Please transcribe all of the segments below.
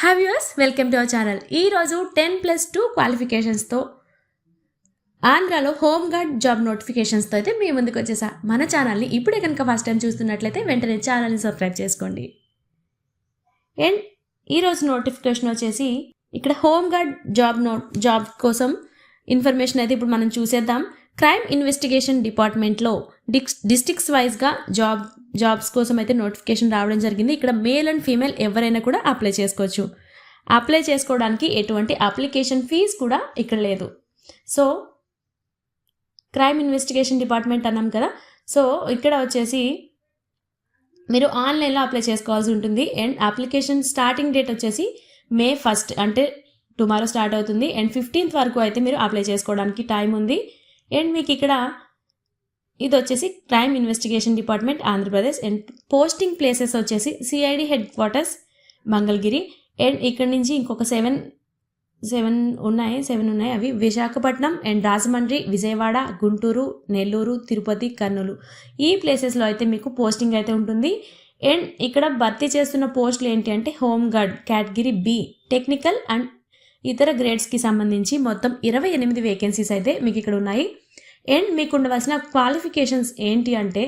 Hi viewers, welcome to our channel. ఈరోజు 10+2 క్వాలిఫికేషన్స్తో ఆంధ్రాలో home guard job నోటిఫికేషన్స్తో అయితే మీ ముందుకు వచ్చేసా. మన ఛానల్ని ఇప్పుడే కనుక ఫస్ట్ టైం చూస్తున్నట్లయితే వెంటనే ఛానల్ని సబ్స్క్రైబ్ చేసుకోండి. అండ్ ఈరోజు నోటిఫికేషన్ వచ్చేసి ఇక్కడ హోమ్ గార్డ్ జాబ్ కోసం ఇన్ఫర్మేషన్ అయితే ఇప్పుడు మనం చూసేద్దాం. క్రైమ్ ఇన్వెస్టిగేషన్ డిపార్ట్మెంట్లో డిస్ట్రిక్ట్స్ వైజ్గా జాబ్స్ కోసం అయితే నోటిఫికేషన్ రావడం జరిగింది. ఇక్కడ మేల్ అండ్ ఫీమేల్ ఎవరైనా కూడా అప్లై చేసుకోవచ్చు. అప్లై చేసుకోవడానికి ఎటువంటి అప్లికేషన్ ఫీజ్ కూడా ఇక్కడ లేదు. సో క్రైమ్ ఇన్వెస్టిగేషన్ డిపార్ట్మెంట్ అన్నాం కదా, సో ఇక్కడ వచ్చేసి మీరు ఆన్లైన్లో అప్లై చేసుకోవాల్సి ఉంటుంది. అండ్ అప్లికేషన్ స్టార్టింగ్ డేట్ వచ్చేసి May 1st, అంటే టుమారో స్టార్ట్ అవుతుంది. అండ్ 15th వరకు అయితే మీరు అప్లై చేసుకోవడానికి టైం ఉంది. అండ్ మీకు ఇక్కడ ఇది వచ్చేసి crime investigation department Andhra Pradesh. And posting places వచ్చేసి CID headquarters Mangalagiri. And ఇక్కడ నుంచి ఇంకొక సెవెన్ ఉన్నాయి. అవి విశాఖపట్నం అండ్ రాజమండ్రి, విజయవాడ, గుంటూరు, నెల్లూరు, తిరుపతి, కర్నూలు. ఈ ప్లేసెస్లో అయితే మీకు పోస్టింగ్ అయితే ఉంటుంది. అండ్ ఇక్కడ భర్తీ చేస్తున్న పోస్టులు ఏంటి అంటే home guard category B, technical and ఇతర గ్రేడ్స్కి సంబంధించి మొత్తం 28 వేకెన్సీస్ అయితే మీకు ఇక్కడ ఉన్నాయి. అండ్ మీకు ఉండవలసిన క్వాలిఫికేషన్స్ ఏంటి అంటే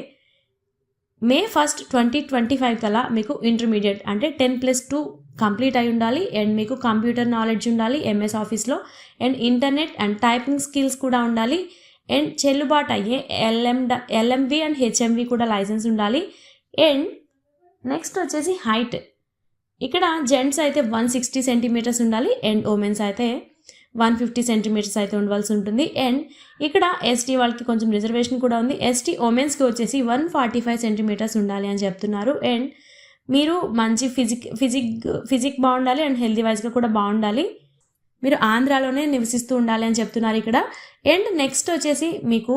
May 1st, 2025 కల్లా మీకు ఇంటర్మీడియట్ అంటే 10+2 కంప్లీట్ అయి ఉండాలి. అండ్ మీకు కంప్యూటర్ నాలెడ్జ్ ఉండాలి MS ఆఫీస్లో. And internet and typing skills కూడా ఉండాలి. అండ్ చెల్లుబాటు అయ్యే LMB అండ్ HMV కూడా లైసెన్స్ ఉండాలి. అండ్ నెక్స్ట్ వచ్చేసి హైట్, ఇక్కడ జెంట్స్ అయితే 160 సెంటీమీటర్స్ ఉండాలి. అండ్ ఉమెన్స్ అయితే 150 సెంటీమీటర్స్ అయితే ఉండవలసి ఉంటుంది. అండ్ ఇక్కడ ST వాళ్ళకి కొంచెం రిజర్వేషన్ కూడా ఉంది. ST ఉమెన్స్కి వచ్చేసి 145 సెంటీమీటర్స్ ఉండాలి అని చెప్తున్నారు. అండ్ మీరు మంచి ఫిజిక్ బాగుండాలి అండ్ హెల్తీ వైజ్గా కూడా బాగుండాలి. మీరు ఆంధ్రాలోనే నివసిస్తూ ఉండాలి అని చెప్తున్నారు ఇక్కడ. అండ్ నెక్స్ట్ వచ్చేసి మీకు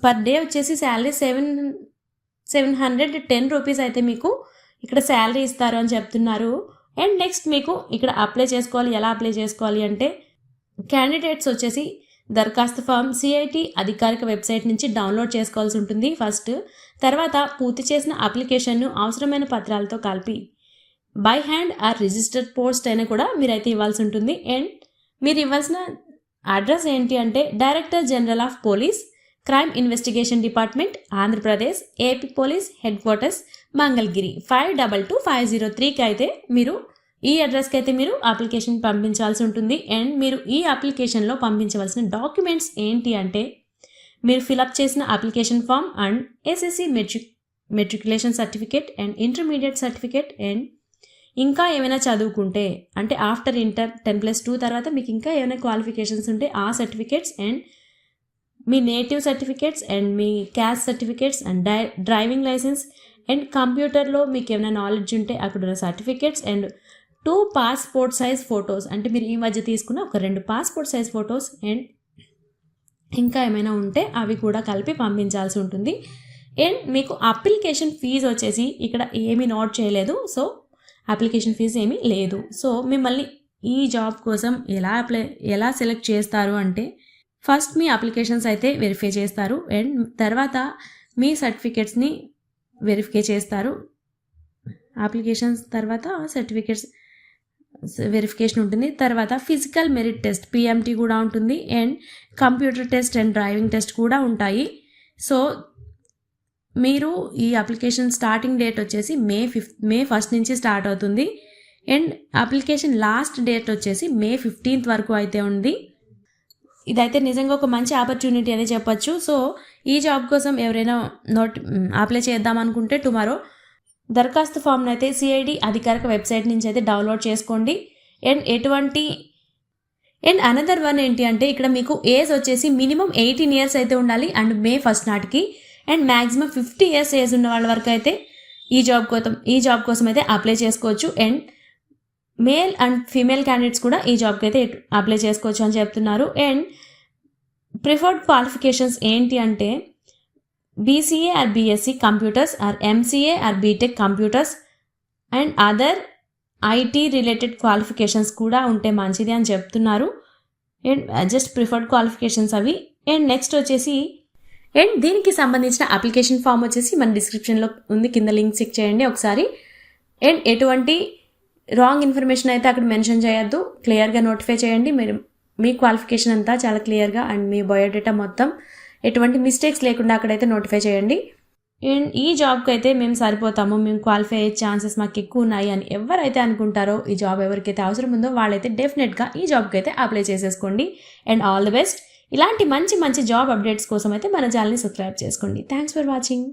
పర్ డే వచ్చేసి శాలరీ 710 రూపీస్ అయితే మీకు ఇక్కడ శాలరీ ఇస్తారు అని చెప్తున్నారు. అండ్ నెక్స్ట్ మీకు ఇక్కడ అప్లై చేసుకోవాలి. ఎలా అప్లై చేసుకోవాలి అంటే క్యాండిడేట్స్ వచ్చేసి దరఖాస్తు ఫామ్ CIT అధికారిక వెబ్సైట్ నుంచి డౌన్లోడ్ చేసుకోవాల్సి ఉంటుంది ఫస్ట్. తర్వాత పూర్తి చేసిన అప్లికేషన్ను అవసరమైన పత్రాలతో కలిపి by hand or registered post అయినా కూడా మీరైతే ఇవ్వాల్సి ఉంటుంది. అండ్ మీరు ఇవ్వాల్సిన అడ్రస్ ఏంటి అంటే director general of police, crime investigation department Andhra Pradesh, AP police headquarters Mangalagiri 522503కి అయితే మీరు ఈ అడ్రస్కి అయితే మీరు అప్లికేషన్ పంపించాల్సి ఉంటుంది. అండ్ మీరు ఈ అప్లికేషన్లో పంపించవలసిన డాక్యుమెంట్స్ ఏంటి అంటే మీరు ఫిలప్ చేసిన application form and SSC matriculation certificate and intermediate certificate. And ఇంకా ఏమైనా చదువుకుంటే అంటే ఆఫ్టర్ ఇంటర్ 10+2 తర్వాత మీకు ఇంకా ఏమైనా క్వాలిఫికేషన్స్ ఉంటే ఆ సర్టిఫికేట్స్ అండ్ మీ నేటివ్ సర్టిఫికేట్స్ అండ్ మీ caste certificates and driving licence and కంప్యూటర్లో మీకు ఏమైనా నాలెడ్జ్ ఉంటే అక్కడ ఉన్న certificates and 2 passport size photos, అంటే మీరు ఈ మధ్య తీసుకున్న ఒక 2 పాస్పోర్ట్ సైజ్ ఫొటోస్ అండ్ ఇంకా ఏమైనా ఉంటే అవి కూడా కలిపి పంపించాల్సి ఉంటుంది. అండ్ మీకు అప్లికేషన్ ఫీజు వచ్చేసి ఇక్కడ ఏమీ నోట్ చేయలేదు. సో అప్లికేషన్ ఫీజు ఏమీ లేదు. సో మిమ్మల్ని ఈ జాబ్ కోసం ఎలా సెలెక్ట్ చేస్తారు అంటే ఫస్ట్ మీ అప్లికేషన్స్ అయితే వెరిఫై చేస్తారు. అండ్ తర్వాత మీ సర్టిఫికేట్స్ని వెరిఫై చేస్తారు. అప్లికేషన్స్ తర్వాత సర్టిఫికేట్స్ వెరిఫికేషన్ ఉంటుంది. తర్వాత ఫిజికల్ మెరిట్ టెస్ట్ PMT కూడా ఉంటుంది. And computer test and driving test కూడా ఉంటాయి. సో మీరు ఈ అప్లికేషన్ స్టార్టింగ్ డేట్ వచ్చేసి May 1st నుంచి స్టార్ట్ అవుతుంది. అండ్ అప్లికేషన్ లాస్ట్ డేట్ వచ్చేసి May 15th వరకు అయితే ఉంది. ఇదైతే నిజంగా ఒక మంచి ఆపర్చునిటీ అని చెప్పొచ్చు. సో ఈ జాబ్ కోసం ఎవరైనా అప్లై చేద్దాం అనుకుంటే టుమారో దరఖాస్తు ఫామ్ని అయితే CID అధికారిక వెబ్సైట్ నుంచి అయితే డౌన్లోడ్ చేసుకోండి. అండ్ అనదర్ వన్ ఏంటి అంటే ఇక్కడ మీకు ఏజ్ వచ్చేసి మినిమం 18 years అయితే ఉండాలి అండ్ May 1st నాటికి. అండ్ మ్యాక్సిమం 50 years ఏజ్ ఉన్న వాళ్ళ వరకు అయితే ఈ జాబ్ కోసం అయితే అప్లై చేసుకోవచ్చు. And male and female candidates కూడా ఈ జాబ్కి అయితే అప్లై చేసుకోవచ్చు అని చెప్తున్నారు. అండ్ ప్రిఫర్డ్ క్వాలిఫికేషన్స్ ఏంటి అంటే BCA or BSc computers or MCA or BTech computers and other IT related qualifications కూడా ఉంటే మంచిది అని చెప్తున్నారు. అండ్ జస్ట్ ప్రిఫర్డ్ క్వాలిఫికేషన్స్ అవి. అండ్ నెక్స్ట్ వచ్చేసి అండ్ దీనికి సంబంధించిన అప్లికేషన్ ఫామ్ వచ్చేసి మన డిస్క్రిప్షన్లో ఉంది, కింద లింక్ చెక్ చేయండి ఒకసారి. అండ్ ఎటువంటి రాంగ్ ఇన్ఫర్మేషన్ అయితే అక్కడ మెన్షన్ చేయొద్దు, క్లియర్గా నోటిఫై చేయండి. మీరు మీ క్వాలిఫికేషన్ అంతా చాలా క్లియర్గా అండ్ మీ బయోడేటా మొత్తం ఎటువంటి మిస్టేక్స్ లేకుండా అక్కడైతే నోటిఫై చేయండి. అండ్ ఈ జాబ్కి అయితే మేము సరిపోతాము, మేము క్వాలిఫై అయ్యే ఛాన్సెస్ మాకు ఎక్కువ ఉన్నాయి అని ఎవరైతే అనుకుంటారో, ఈ జాబ్ ఎవరికైతే అవసరం ఉందో వాళ్ళైతే డెఫినెట్గా ఈ జాబ్కి అయితే అప్లై చేసేసుకోండి. And all the best. ఇలాంటి మంచి మంచి జాబ్ అప్డేట్స్ కోసం అయితే మన ఛానల్ని సబ్స్క్రైబ్ చేసుకోండి. Thanks for watching.